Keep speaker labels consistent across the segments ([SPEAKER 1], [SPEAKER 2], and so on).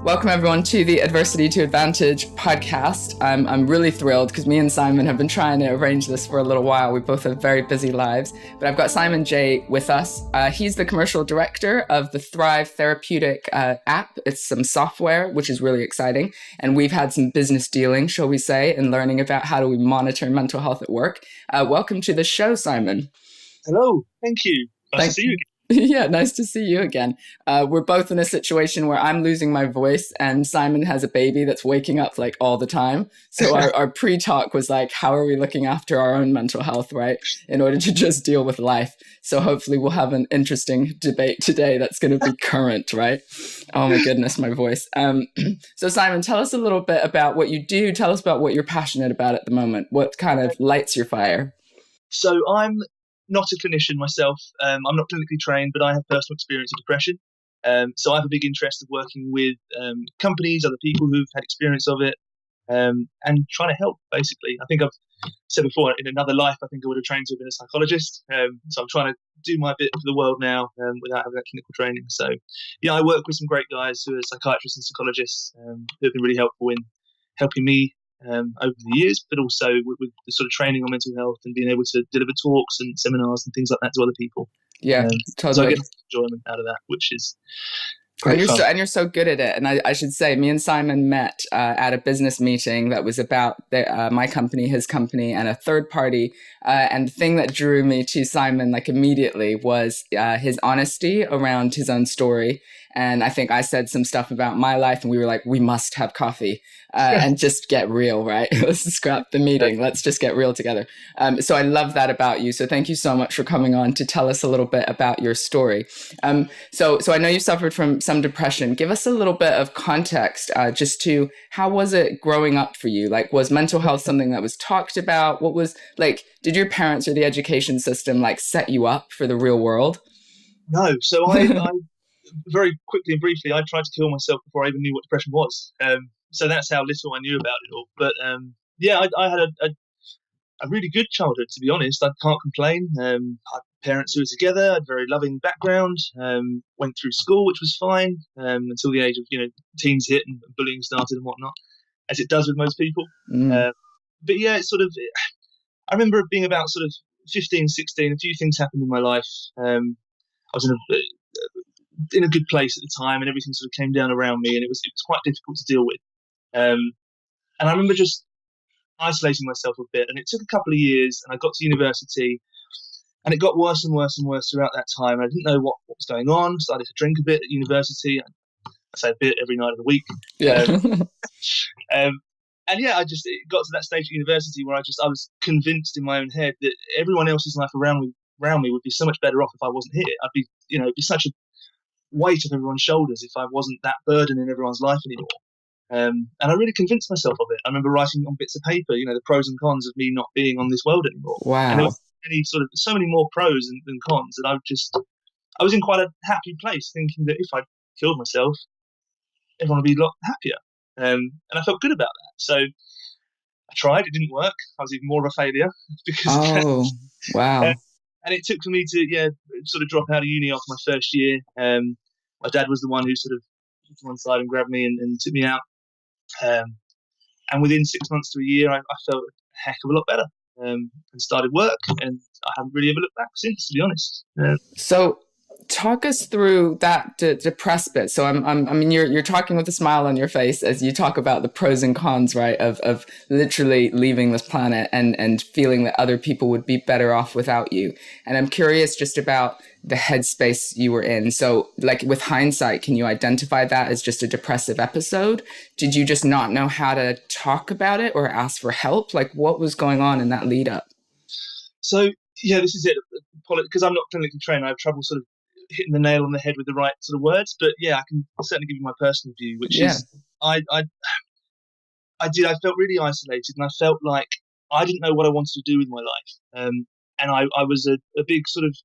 [SPEAKER 1] Welcome everyone to the Adversity to Advantage podcast. I'm really thrilled because me and Simon have been trying to arrange this for a little while. We both have very busy lives, but I've got Simon J with us. He's the commercial director of the Thrive Therapeutic app. It's some software, which is really exciting. And we've had some business dealing, shall we say, and learning about how do we monitor mental health at work. Welcome to the show, Simon.
[SPEAKER 2] Hello, thank you. Nice to see you again.
[SPEAKER 1] Yeah, nice to see you again. We're both in a situation where I'm losing my voice and Simon has a baby that's waking up like all the time. So our pre-talk was like, how are we looking after our own mental health, right? In order to just deal with life. So hopefully we'll have an interesting debate today that's going to be current, right? Oh my goodness, my voice. So Simon, tell us a little bit about what you do. Tell us about what you're passionate about at the moment. What kind of lights your fire?
[SPEAKER 2] So I'm not a clinician myself. I'm not clinically trained, but I have personal experience of depression. So I have a big interest of working with companies, other people who've had experience of it, and trying to help, basically. I think I've said before, in another life, I think I would have trained to have been a psychologist. So I'm trying to do my bit for the world now without having that clinical training. So, yeah, I work with some great guys who are psychiatrists and psychologists who have been really helpful in helping me over the years, but also with the sort of training on mental health and being able to deliver talks and seminars and things like that to other people.
[SPEAKER 1] Yeah, totally.
[SPEAKER 2] So I get enjoyment out of that, which is great
[SPEAKER 1] and
[SPEAKER 2] fun.
[SPEAKER 1] You're so good at it. And I should say, me and Simon met at a business meeting that was about my company, his company, and a third party. And the thing that drew me to Simon like immediately was his honesty around his own story. And I think I said some stuff about my life and we were like, we must have coffee and just get real, right? Let's scrap the meeting. Let's just get real together. So I love that about you. So thank you so much for coming on to tell us a little bit about your story. So I know you suffered from some depression. Give us a little bit of context just to how was it growing up for you? Like, was mental health something that was talked about? What was like, did your parents or the education system like set you up for the real world?
[SPEAKER 2] No. So I very quickly and briefly, I tried to kill myself before I even knew what depression was. So that's how little I knew about it all. But yeah, I had a really good childhood, to be honest. I can't complain. I had parents who were together, I had a very loving background, went through school, which was fine, until the age of, teens hit and bullying started and whatnot, as it does with most people. But yeah, it's I remember it being about sort of 15, 16, a few things happened in my life. I was in a good place at the time and everything sort of came down around me and it was quite difficult to deal with. And I remember just isolating myself a bit, and it took a couple of years and I got to university and it got worse and worse and worse throughout that time. I didn't know what was going on. Started to drink a bit at university. I say a bit every night of the week.
[SPEAKER 1] Yeah.
[SPEAKER 2] And yeah, it got to that stage at university where I was convinced in my own head that everyone else's life around me would be so much better off if I wasn't here. I'd be, it'd be such a weight off everyone's shoulders if I wasn't that burden in everyone's life anymore. And I really convinced myself of it. I remember writing on bits of paper, the pros and cons of me not being on this world anymore.
[SPEAKER 1] Wow.
[SPEAKER 2] And there was so many more pros than cons that I was in quite a happy place, thinking that if I killed myself, everyone would be a lot happier. And I felt good about that. So I tried. It didn't work. I was even more of a failure because
[SPEAKER 1] wow.
[SPEAKER 2] And it took for me to sort of drop out of uni after my first year. My dad was the one who sort of took to one side and grabbed me and took me out. And within 6 months to a year, I felt a heck of a lot better and started work. And I haven't really ever looked back since, to be honest.
[SPEAKER 1] So talk us through that depressed bit. So I mean, you're talking with a smile on your face as you talk about the pros and cons, right? Of literally leaving this planet and feeling that other people would be better off without you. And I'm curious just about the headspace you were in. So like with hindsight, can you identify that as just a depressive episode? Did you just not know how to talk about it or ask for help? Like what was going on in that lead up?
[SPEAKER 2] So yeah, this is it. Because I'm not clinically trained, I have trouble sort of hitting the nail on the head with the right sort of words. But yeah, I can certainly give you my personal view, which is I felt really isolated and I felt like I didn't know what I wanted to do with my life. And I was a big sort of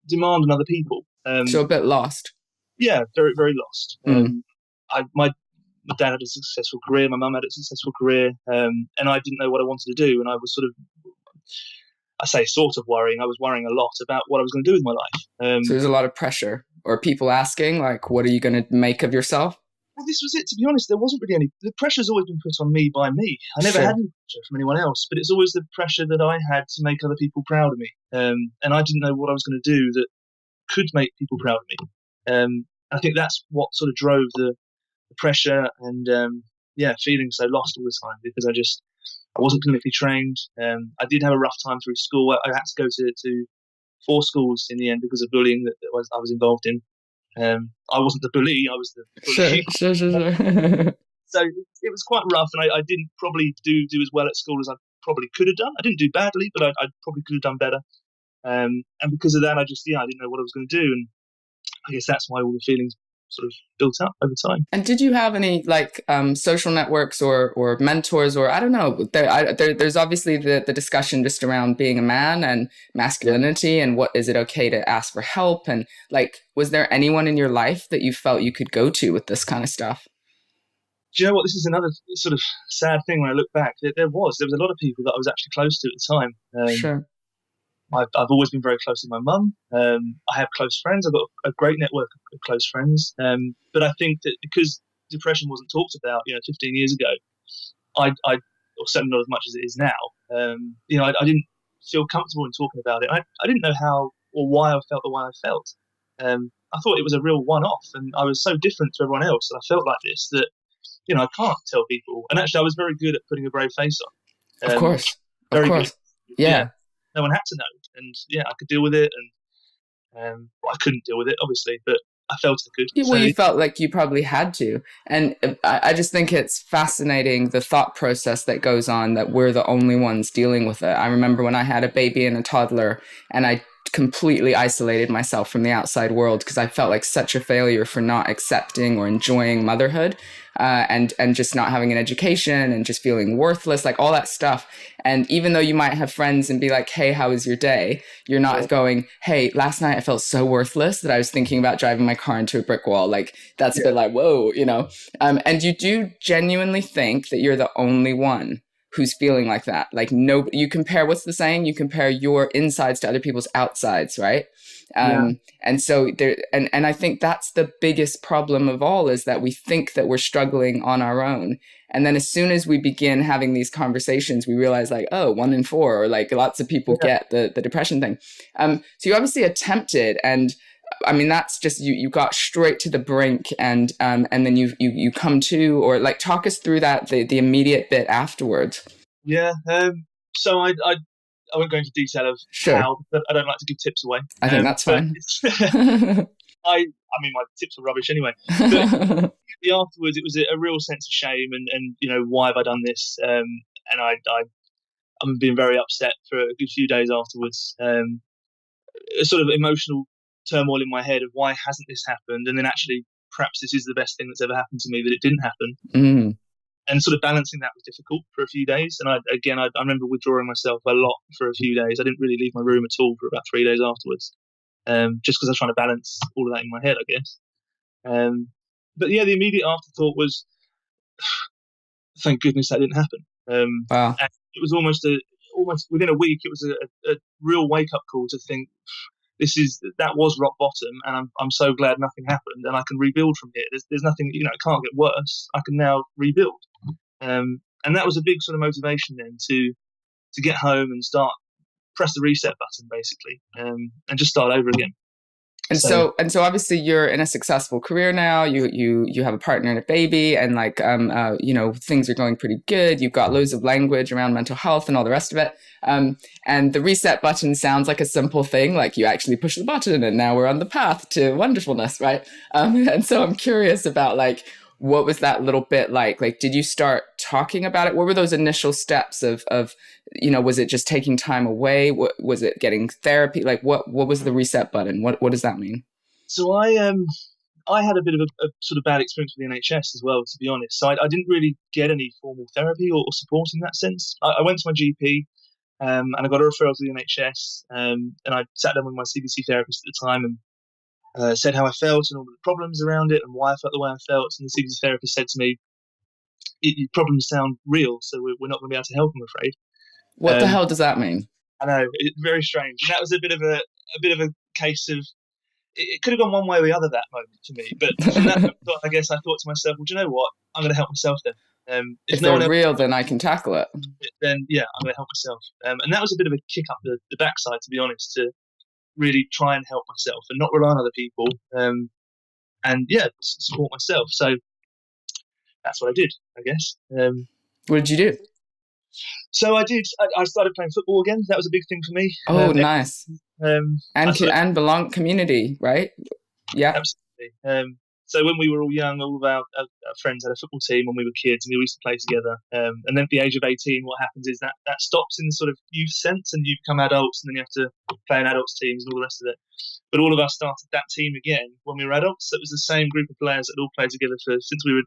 [SPEAKER 2] demand on other people.
[SPEAKER 1] So a bit lost.
[SPEAKER 2] Yeah, very, very lost. My dad had a successful career, my mum had a successful career, and I didn't know what I wanted to do. And I was sort of worrying. I was worrying a lot about what I was going to do with my life.
[SPEAKER 1] So there's a lot of pressure or people asking, like, what are you going to make of yourself?
[SPEAKER 2] Well, this was it. To be honest, there wasn't really any. The pressure's always been put on me by me. I never had
[SPEAKER 1] Sure.
[SPEAKER 2] any pressure from anyone else, but it's always the pressure that I had to make other people proud of me. And I didn't know what I was going to do that could make people proud of me. I think that's what sort of drove the pressure and yeah, feeling so lost all the time because I wasn't clinically trained. I did have a rough time through school. I had to go to 4 schools in the end because of bullying that I was involved in. I wasn't the bully; I was the
[SPEAKER 1] Sure,
[SPEAKER 2] bully.
[SPEAKER 1] sure, sure, sure.
[SPEAKER 2] So it was quite rough, and I didn't probably do as well at school as I probably could have done. I didn't do badly, but I probably could have done better. And because of that, I didn't know what I was going to do, and I guess that's why all the feelings sort of built up over time.
[SPEAKER 1] And did you have any like social networks or mentors or I don't know? There's obviously the discussion just around being a man and masculinity and what is it okay to ask for help and like was there anyone in your life that you felt you could go to with this kind of stuff?
[SPEAKER 2] Do you know what? This is another sort of sad thing when I look back. There was a lot of people that I was actually close to at the time.
[SPEAKER 1] Sure.
[SPEAKER 2] I've always been very close with my mum. I have close friends. I've got a great network of close friends. But I think that because depression wasn't talked about, 15 years ago, or certainly not as much as it is now, I didn't feel comfortable in talking about it. I didn't know how or why I felt the way I felt. I thought it was a real one-off, and I was so different to everyone else, and I felt like this that, I can't tell people. And actually, I was very good at putting a brave face on.
[SPEAKER 1] Of course. Of
[SPEAKER 2] Very good.
[SPEAKER 1] course. Yeah.
[SPEAKER 2] No one had to know, and yeah, I could deal with it, and I couldn't deal with it, obviously, but I felt I could.
[SPEAKER 1] Well, you felt like you probably had to. And I just think it's fascinating the thought process that goes on that we're the only ones dealing with it. I remember when I had a baby and a toddler and I completely isolated myself from the outside world because I felt like such a failure for not accepting or enjoying motherhood and just not having an education and just feeling worthless, like all that stuff. And even though you might have friends and be like, hey, how was your day? You're not going, hey, last night I felt so worthless that I was thinking about driving my car into a brick wall. Like that's a bit like, whoa, and you do genuinely think that you're the only one who's feeling like that. Like no, you compare, what's the saying? You compare your insides to other people's outsides, right? And so there, and I think that's the biggest problem of all is that we think that we're struggling on our own. And then as soon as we begin having these conversations, we realize like, oh, 1 in 4, or like lots of people get the depression thing. So you obviously attempted, and I mean, that's just, you got straight to the brink and then you come to, or like talk us through that, the immediate bit afterwards.
[SPEAKER 2] Yeah. So I won't go into detail of how, but I don't like to give tips away.
[SPEAKER 1] I think that's fine.
[SPEAKER 2] I mean, my tips are rubbish anyway. But afterwards, it was a real sense of shame and why have I done this? And I'm being very upset for a good few days afterwards. A sort of emotional turmoil in my head of why hasn't this happened? And then actually, perhaps this is the best thing that's ever happened to me that it didn't happen.
[SPEAKER 1] Mm.
[SPEAKER 2] And sort of balancing that was difficult for a few days. And I remember withdrawing myself a lot for a few days. I didn't really leave my room at all for about 3 days afterwards, just because I was trying to balance all of that in my head, I guess. But yeah, the immediate afterthought was, thank goodness that didn't happen.
[SPEAKER 1] Wow.
[SPEAKER 2] And it was almost within a week, it was a real wake-up call to think, that was rock bottom, and I'm so glad nothing happened, and I can rebuild from here. There's nothing, it can't get worse. I can now rebuild, and that was a big sort of motivation then to get home and press the reset button basically, and just start over again.
[SPEAKER 1] And so obviously you're in a successful career now. You have a partner and a baby, and like things are going pretty good. You've got loads of language around mental health and all the rest of it. And the reset button sounds like a simple thing, like you actually push the button and now we're on the path to wonderfulness, right? And so I'm curious about like, what was that little bit like? Like, did you start talking about it? What were those initial steps of was it just taking time away? What was it, getting therapy? Like, what was the reset button? What does that mean?
[SPEAKER 2] So I had a bit of a sort of bad experience with the NHS as well, to be honest. So I didn't really get any formal therapy or support in that sense. I went to my GP and I got a referral to the NHS, and I sat down with my CBT therapist at the time and said how I felt and all the problems around it and why I felt the way I felt. And the CBT therapist said to me, your problems sound real, so we're not going to be able to help, I'm afraid.
[SPEAKER 1] What the hell does that mean?
[SPEAKER 2] I know, it's very strange. And that was a bit of a case of it could have gone one way or the other that moment for me. But from that moment on, I guess I thought to myself, well, do you know what? I'm going to help myself then. If
[SPEAKER 1] If
[SPEAKER 2] no
[SPEAKER 1] they're
[SPEAKER 2] one else,
[SPEAKER 1] real, then I can tackle it.
[SPEAKER 2] then yeah, I'm going to help myself. And that was a bit of a kick up the backside, to be honest, to really try and help myself and not rely on other people. And yeah, support myself. So that's what I did, I guess.
[SPEAKER 1] What did you do?
[SPEAKER 2] So I did. I started playing football again. That was a big thing for me.
[SPEAKER 1] Oh, nice.
[SPEAKER 2] I sort of,
[SPEAKER 1] And belong community, right? Yeah.
[SPEAKER 2] absolutely. So when we were all young, all of our friends had a football team when we were kids, and we used to play together. And then at the age of 18, what happens is that stops in the sort of youth sense, and you become adults, and then you have to play in adults teams and all the rest of it. But all of us started that team again when we were adults. So it was the same group of players that had all played together since we were,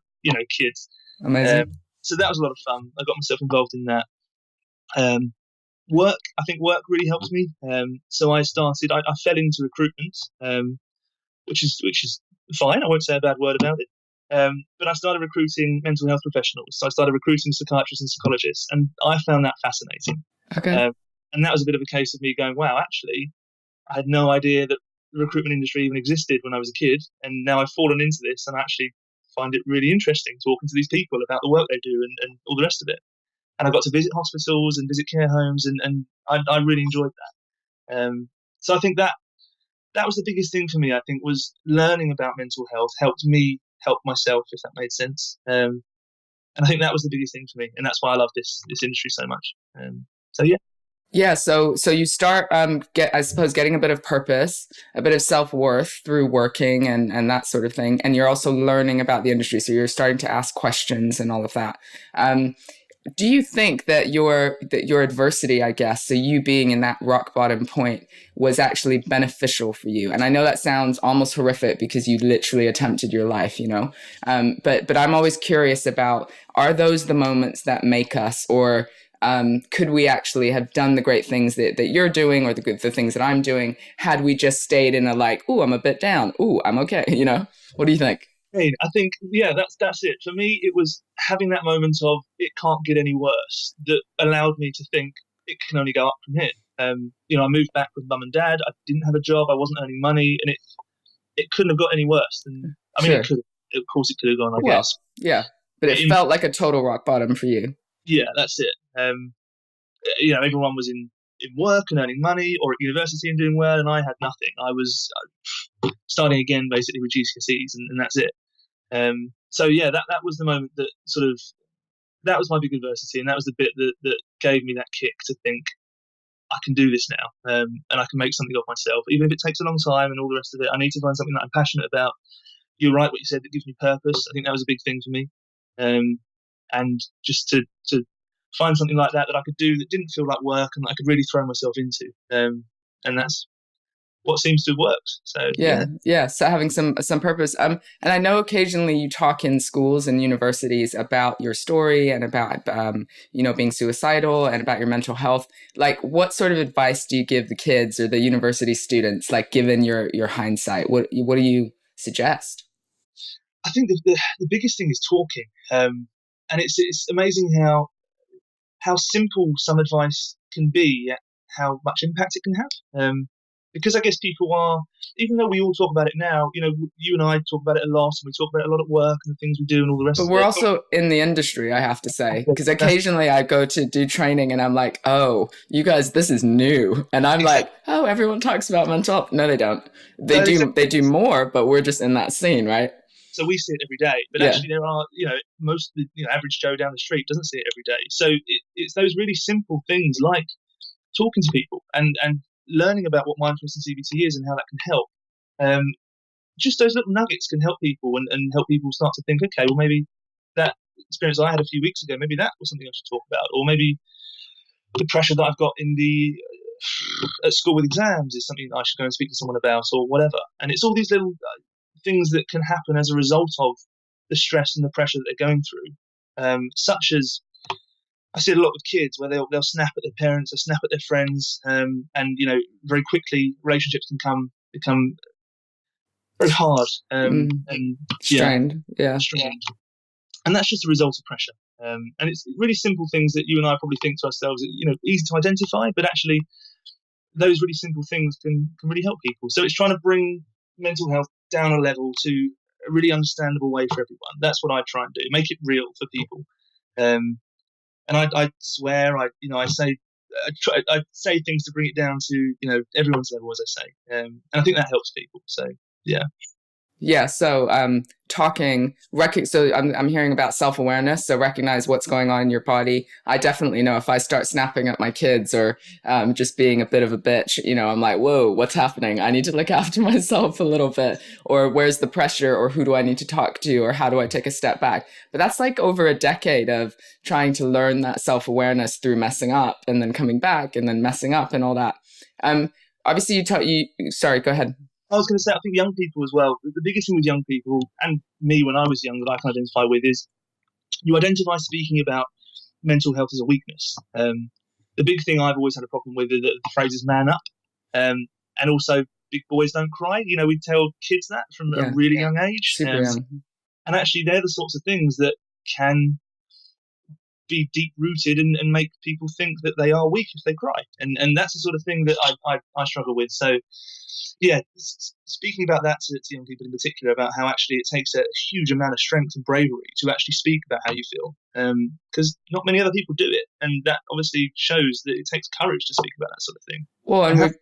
[SPEAKER 2] kids.
[SPEAKER 1] Amazing.
[SPEAKER 2] So that was a lot of fun. I got myself involved in that. I think work really helped me. So I fell into recruitment, which is fine. I won't say a bad word about it. But I started recruiting mental health professionals. So I started recruiting psychiatrists and psychologists, and I found that fascinating.
[SPEAKER 1] Okay.
[SPEAKER 2] And that was a bit of a case of me going, wow, actually, I had no idea that the recruitment industry even existed when I was a kid, and now I've fallen into this, and I actually find it really interesting talking to these people about the work they do and all the rest of it. And I got to visit hospitals and visit care homes, and I really enjoyed that. So I think that was the biggest thing for me. I think was learning about mental health helped me help myself, if that made sense. And I think that was the biggest thing for me, and that's why I love this industry so much. So yeah.
[SPEAKER 1] Yeah, so you start getting a bit of purpose, a bit of self-worth through working and that sort of thing, and you're also learning about the industry, so you're starting to ask questions and all of that. Do you think that your adversity, I guess, so you being in that rock bottom point, was actually beneficial for you? And I know that sounds almost horrific because you literally attempted your life, but I'm always curious about, are those the moments that make us, or could we actually have done the great things that you're doing, or the things that I'm doing, had we just stayed in a ooh, I'm a bit down, ooh, I'm okay, What do you think?
[SPEAKER 2] I think, yeah, that's it. For me, it was having that moment of it can't get any worse that allowed me to think it can only go up from here. I moved back with mum and dad. I didn't have a job. I wasn't earning money, and it couldn't have got any worse. And I mean,
[SPEAKER 1] Sure.
[SPEAKER 2] It could. Of course, it could have gone. I guess.
[SPEAKER 1] Yeah, but it felt like a total rock bottom for you.
[SPEAKER 2] Yeah, that's it. Everyone was in work and earning money, or at university and doing well, and I had nothing. I was starting again, basically with GCSEs, and that's it. So yeah, that was the moment that that was my big adversity, and that was the bit that gave me that kick to think I can do this now, and I can make something of myself, even if it takes a long time and all the rest of it. I need to find something that I'm passionate about. You're right, what you said, that gives me purpose. I think that was a big thing for me, and just to find something like that I could do that didn't feel like work and that I could really throw myself into, and that's what seems to have worked. So
[SPEAKER 1] yeah. So having some purpose. And I know occasionally you talk in schools and universities about your story and about being suicidal and about your mental health. Like, what sort of advice do you give the kids or the university students? Like, given your hindsight, what do you suggest?
[SPEAKER 2] I think the biggest thing is talking, and it's amazing how simple some advice can be, yet how much impact it can have. Because I guess people are, even though we all talk about it now, you and I talk about it a lot, and we talk about it a lot at work and the things we do and all the rest of it.
[SPEAKER 1] But we're also in the industry, I have to say, because occasionally I go to do training and I'm like, oh, you guys, this is new. And I'm like, oh, everyone talks about mental health. No, they don't. They do more, but we're just in that scene, right?
[SPEAKER 2] So we see it every day, but actually there are, most of the average Joe down the street doesn't see it every day. So it's those really simple things like talking to people and learning about what mindfulness and CBT is and how that can help. Just those little nuggets can help people and help people start to think, okay, well, maybe that experience I had a few weeks ago, maybe that was something I should talk about, or maybe the pressure that I've got at school with exams is something that I should go and speak to someone about, or whatever. And it's all these little things that can happen as a result of the stress and the pressure that they're going through, such as I see it a lot with kids where they'll snap at their parents or snap at their friends, and very quickly relationships can become very hard and
[SPEAKER 1] strained.
[SPEAKER 2] Strained. And that's just a result of pressure. And it's really simple things that you and I probably think to ourselves, easy to identify, but actually those really simple things can really help people. So it's trying to bring mental health down a level to a really understandable way for everyone. That's what I try and do, make it real for people. And I swear, I say, I say things to bring it down to, everyone's level, as I say. And I think that helps people. So, yeah.
[SPEAKER 1] Yeah. So, so I'm hearing about self-awareness. So recognize what's going on in your body. I definitely know if I start snapping at my kids or just being a bit of a bitch, I'm like, whoa, what's happening? I need to look after myself a little bit, or where's the pressure, or who do I need to talk to, or how do I take a step back? But that's like over a decade of trying to learn that self-awareness through messing up and then coming back and then messing up and all that. Obviously sorry, go ahead.
[SPEAKER 2] I was going to say, I think young people as well, the biggest thing with young people, and me when I was young, that I can identify with is you identify speaking about mental health as a weakness. The big thing I've always had a problem with is the phrase is man up. And also, big boys don't cry. We tell kids that from a really young age.
[SPEAKER 1] Super young.
[SPEAKER 2] And actually, they're the sorts of things that can be deep rooted and make people think that they are weak if they cry. And that's the sort of thing that I struggle with. So, yeah, speaking about that to young people in particular, about how actually it takes a huge amount of strength and bravery to actually speak about how you feel, because not many other people do it, and that obviously shows that it takes courage to speak about that sort of thing.
[SPEAKER 1] Well,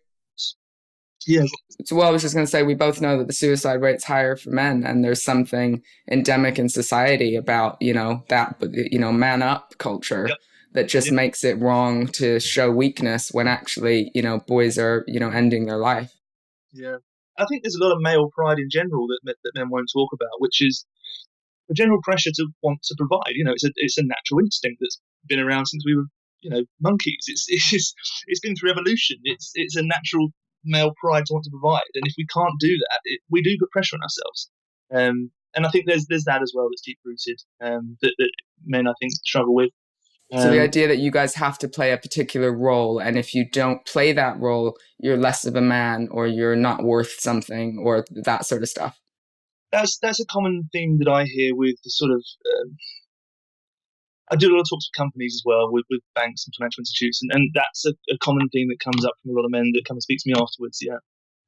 [SPEAKER 2] yeah.
[SPEAKER 1] So, I was just going to say, we both know that the suicide rate's higher for men, and there's something endemic in society about, that, man up culture. Yep. That just makes it wrong to show weakness when actually, boys are, ending their life.
[SPEAKER 2] Yeah. I think there's a lot of male pride in general that men won't talk about, which is the general pressure to want to provide. It's a natural instinct that's been around since we were, monkeys. It's been through evolution. It's a natural male pride to want to provide, and if we can't do that, we do put pressure on ourselves. And I think there's that as well that's deep rooted, that men I think struggle with.
[SPEAKER 1] So the idea that you guys have to play a particular role, and if you don't play that role, you're less of a man, or you're not worth something, or that sort of stuff.
[SPEAKER 2] That's a common theme that I hear with the sort of. I do a lot of talks with companies as well, with banks and financial institutes, and that's a common theme that comes up from a lot of men that come and speak to me afterwards. Yeah,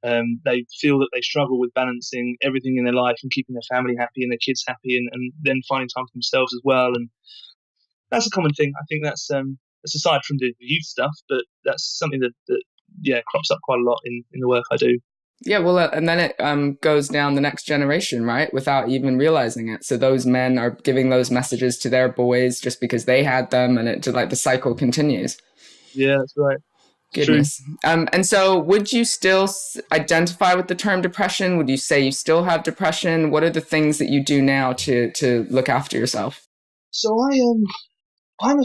[SPEAKER 2] they feel that they struggle with balancing everything in their life and keeping their family happy and their kids happy, and then finding time for themselves as well. And that's a common thing. I think that's aside from the youth stuff, but that's something that crops up quite a lot in the work I do.
[SPEAKER 1] Yeah, well, and then it goes down the next generation, right, without even realizing it. So those men are giving those messages to their boys just because they had them, and the cycle continues.
[SPEAKER 2] Yeah, that's right.
[SPEAKER 1] Goodness. And so would you still identify with the term depression? Would you say you still have depression? What are the things that you do now to look after yourself?
[SPEAKER 2] So I'm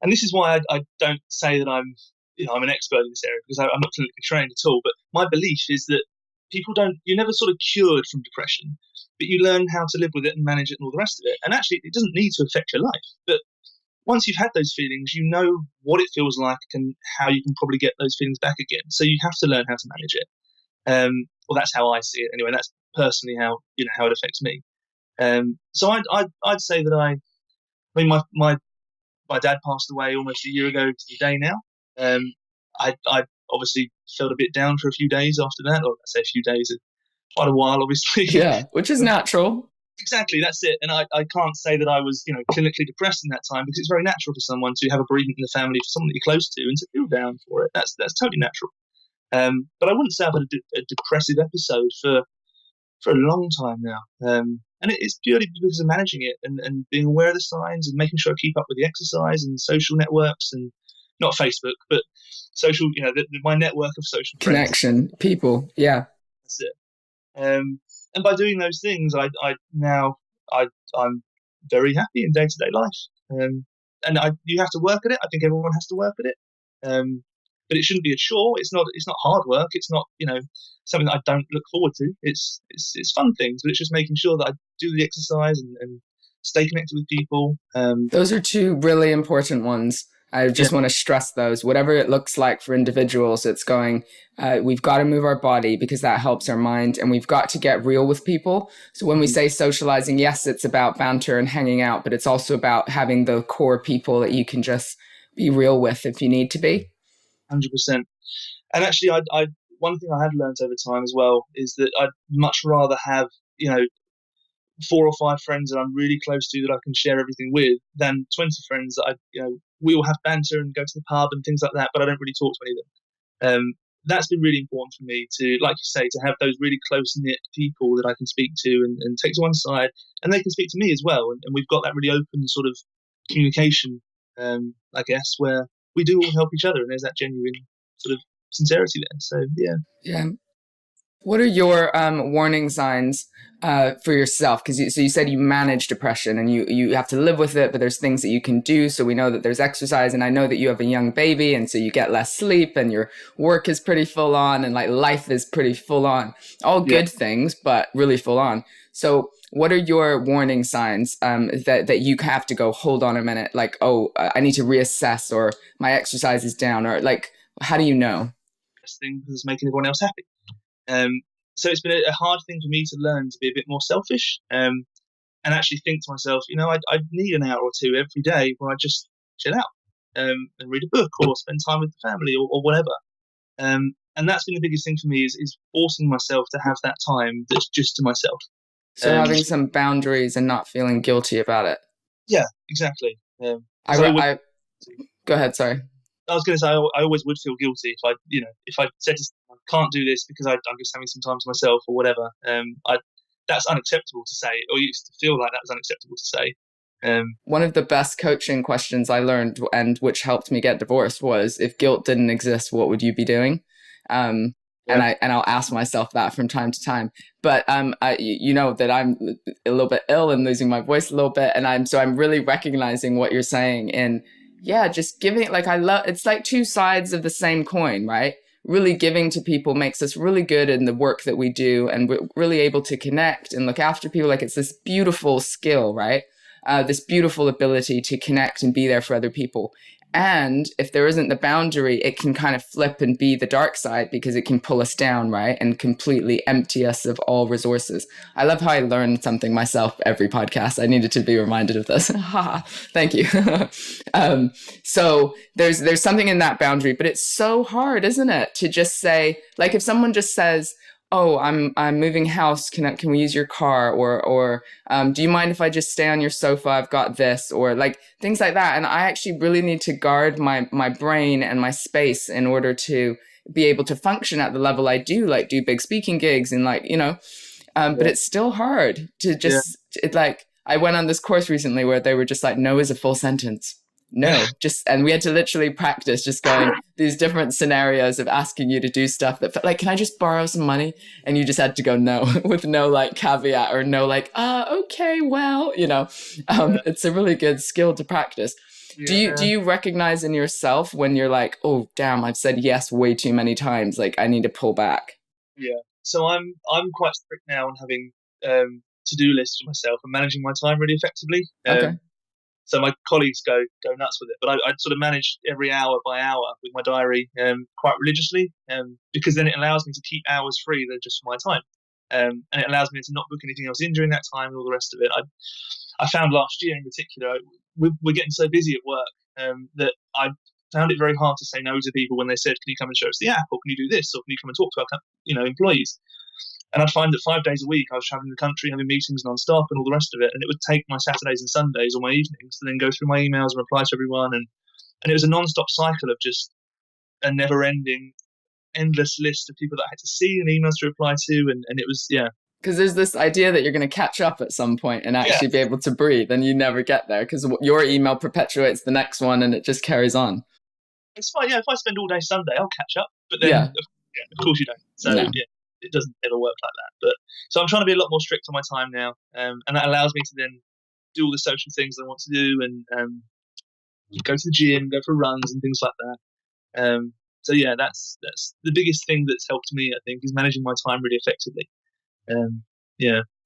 [SPEAKER 2] and this is why I don't say that I'm an expert in this area, because I'm not clinically trained at all. But my belief is that you're never sort of cured from depression, but you learn how to live with it and manage it and all the rest of it. And actually, it doesn't need to affect your life. But once you've had those feelings, you know what it feels like and how you can probably get those feelings back again. So you have to learn how to manage it. Well, that's how I see it anyway. That's personally how it affects me. So I'd say that my dad passed away almost a year ago to the day now. I obviously felt a bit down for a few days after that, or I say a few days, quite a while, obviously.
[SPEAKER 1] Yeah, which is natural.
[SPEAKER 2] Exactly, that's it. And I can't say that I was, clinically depressed in that time, because it's very natural for someone to have a bereavement in the family for someone that you're close to and to feel down for it. That's totally natural. But I wouldn't say I've had a depressive episode for a long time now. And it's purely because of managing it and being aware of the signs and making sure I keep up with the exercise and social networks, and not Facebook, but social, my network of social
[SPEAKER 1] connection,
[SPEAKER 2] friends.
[SPEAKER 1] people. Yeah.
[SPEAKER 2] That's it. And by doing those things, I'm very happy in day-to-day life. And you have to work at it. I think everyone has to work at it. But it shouldn't be a chore. It's not hard work. It's not, something that I don't look forward to. It's fun things, but it's just making sure that I do the exercise and stay connected with people.
[SPEAKER 1] Those are two really important ones. I just want to stress those. Whatever it looks like for individuals, it's going, we've got to move our body because that helps our mind, and we've got to get real with people. So when we say socializing, yes, it's about banter and hanging out, but it's also about having the core people that you can just be real with if you need to be.
[SPEAKER 2] 100%. And actually, one thing I have learned over time as well is that I'd much rather have, you know, 4 or 5 friends that I'm really close to that I can share everything with than 20 friends that we all have banter and go to the pub and things like that, but I don't really talk to any of them. That's been really important for me to, like you say, to have those really close knit people that I can speak to and take to one side, and they can speak to me as well. And we've got that really open sort of communication, I guess, where we do all help each other, and there's that genuine sort of sincerity there. So yeah.
[SPEAKER 1] Yeah. What are your warning signs for yourself? Because you said you manage depression and you have to live with it, but there's things that you can do. So we know that there's exercise, and I know that you have a young baby, and so you get less sleep, and your work is pretty full on, and like life is pretty full on. All good things, but really full on. So what are your warning signs that you have to go, hold on a minute, like, oh, I need to reassess, or my exercise is down, or like, how do you know?
[SPEAKER 2] Best thing is making everyone else happy. So it's been a hard thing for me to learn to be a bit more selfish, and actually think to myself, I need an hour or two every day where I just chill out, and read a book or spend time with the family or whatever. And that's been the biggest thing for me is forcing myself to have that time that's just to myself.
[SPEAKER 1] So having some boundaries and not feeling guilty about it.
[SPEAKER 2] Yeah, exactly.
[SPEAKER 1] Go ahead, sorry.
[SPEAKER 2] I was going to say, I always would feel guilty if I said I can't do this because I'm just having some time to myself or whatever. That's unacceptable to say, or used to feel like that was unacceptable to say.
[SPEAKER 1] One of the best coaching questions I learned, and which helped me get divorced, was, if guilt didn't exist, what would you be doing? And I'll ask myself that from time to time. But you know that I'm a little bit ill and losing my voice a little bit, and I'm really recognizing what you're saying, and just giving it, like, it's like two sides of the same coin, right? Really giving to people makes us really good in the work that we do, and we're really able to connect and look after people. Like, it's this beautiful skill, right? This beautiful ability to connect and be there for other people. And if there isn't the boundary, it can kind of flip and be the dark side, because it can pull us down, right? And completely empty us of all resources. I love how I learn something myself every podcast. I needed to be reminded of this. Thank you. So there's something in that boundary, but it's so hard, isn't it? To just say, like, if someone just says, oh, I'm moving house. Can we use your car? Or do you mind if I just stay on your sofa? I've got this, or like things like that. And I actually really need to guard my brain and my space in order to be able to function at the level I do, like do big speaking gigs and but it's still hard to just, I went on this course recently where they were just like, no is a full sentence. No, and we had to literally practice just going these different scenarios of asking you to do stuff that felt like, can I just borrow some money? And you just had to go no with no like caveat or no like, okay, well, it's a really good skill to practice. Yeah. Do you recognize in yourself when you're like, oh, damn, I've said yes way too many times. Like, I need to pull back.
[SPEAKER 2] Yeah. So I'm quite strict now on having to-do lists for myself and managing my time really effectively.
[SPEAKER 1] Okay.
[SPEAKER 2] So my colleagues go nuts with it, but I sort of manage every hour by hour with my diary quite religiously, because then it allows me to keep hours free that are just for my time, and it allows me to not book anything else in during that time and all the rest of it. I found last year in particular, we're getting so busy at work that I found it very hard to say no to people when they said, "Can you come and show us the app?" or "Can you do this?" or "Can you come and talk to our employees?" And I'd find that 5 days a week I was traveling the country, having meetings non-stop and all the rest of it. And it would take my Saturdays and Sundays or my evenings to then go through my emails and reply to everyone. And it was a non-stop cycle of just a never-ending, endless list of people that I had to see and emails to reply to. And it was,
[SPEAKER 1] Because there's this idea that you're going to catch up at some point and actually be able to breathe, and you never get there because your email perpetuates the next one and it just carries on.
[SPEAKER 2] It's fine, if I spend all day Sunday, I'll catch up. But then, of course you don't. So, it doesn't ever work like that. But so I'm trying to be a lot more strict on my time now, and that allows me to then do all the social things I want to do, and go to the gym, go for runs and things like that. So that's the biggest thing that's helped me, I think, is managing my time really effectively.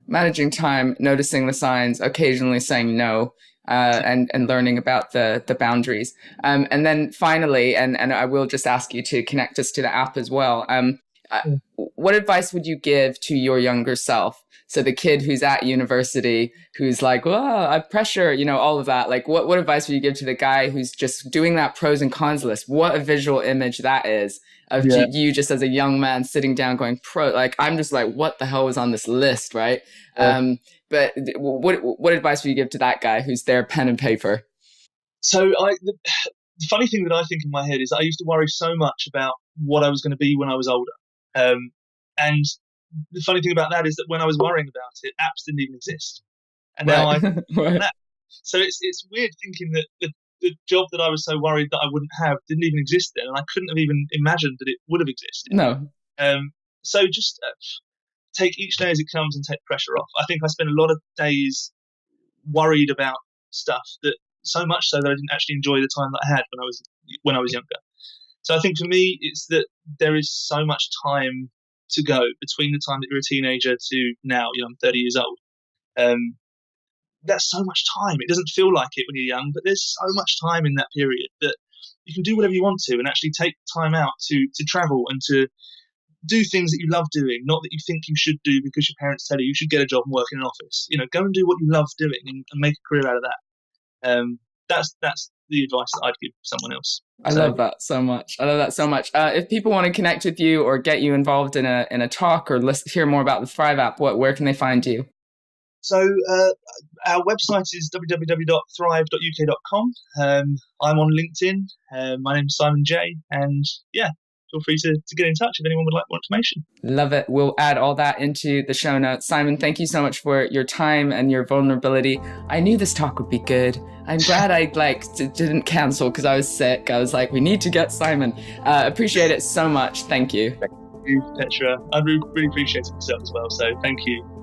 [SPEAKER 1] Managing time, noticing the signs, occasionally saying no, and learning about the boundaries. And then finally, and I will just ask you to connect us to the app as well. what advice would you give to your younger self? So the kid who's at university, who's like, well, I pressure, all of that. Like, what advice would you give to the guy who's just doing that pros and cons list? What a visual image that is of you just as a young man sitting down going like, I'm just like, what the hell was on this list, right? But what advice would you give to that guy who's there, pen and paper?
[SPEAKER 2] So the funny thing that I think in my head is I used to worry so much about what I was going to be when I was older. And the funny thing about that is that when I was worrying about it, apps didn't even exist. And now I have an app. So it's weird thinking that the job that I was so worried that I wouldn't have didn't even exist then. And I couldn't have even imagined that it would have existed.
[SPEAKER 1] No.
[SPEAKER 2] So just take each day as it comes and take pressure off. I think I spent a lot of days worried about stuff, that so much so that I didn't actually enjoy the time that I had when I was younger. So I think for me, it's that there is so much time to go between the time that you're a teenager to now. I'm 30 years old. That's so much time. It doesn't feel like it when you're young, but there's so much time in that period that you can do whatever you want to, and actually take time out to travel and to do things that you love doing, not that you think you should do because your parents tell you should get a job and work in an office. Go and do what you love doing and make a career out of that. That's the advice that I'd give someone else.
[SPEAKER 1] I love that so much. If people want to connect with you or get you involved in a talk or hear more about the Thrive app, where can they find you?
[SPEAKER 2] So our website is www.thrive.uk.com. I'm on LinkedIn. My name's Simon J. And feel free to get in touch if anyone would like more information.
[SPEAKER 1] Love it. We'll add all that into the show notes. Simon, thank you so much for your time and your vulnerability. I knew this talk would be good. I'm glad I didn't cancel because I was sick. I was like, we need to get Simon. Appreciate it so much. Thank you.
[SPEAKER 2] Thank you, Petra. I really appreciate it myself as well. So thank you.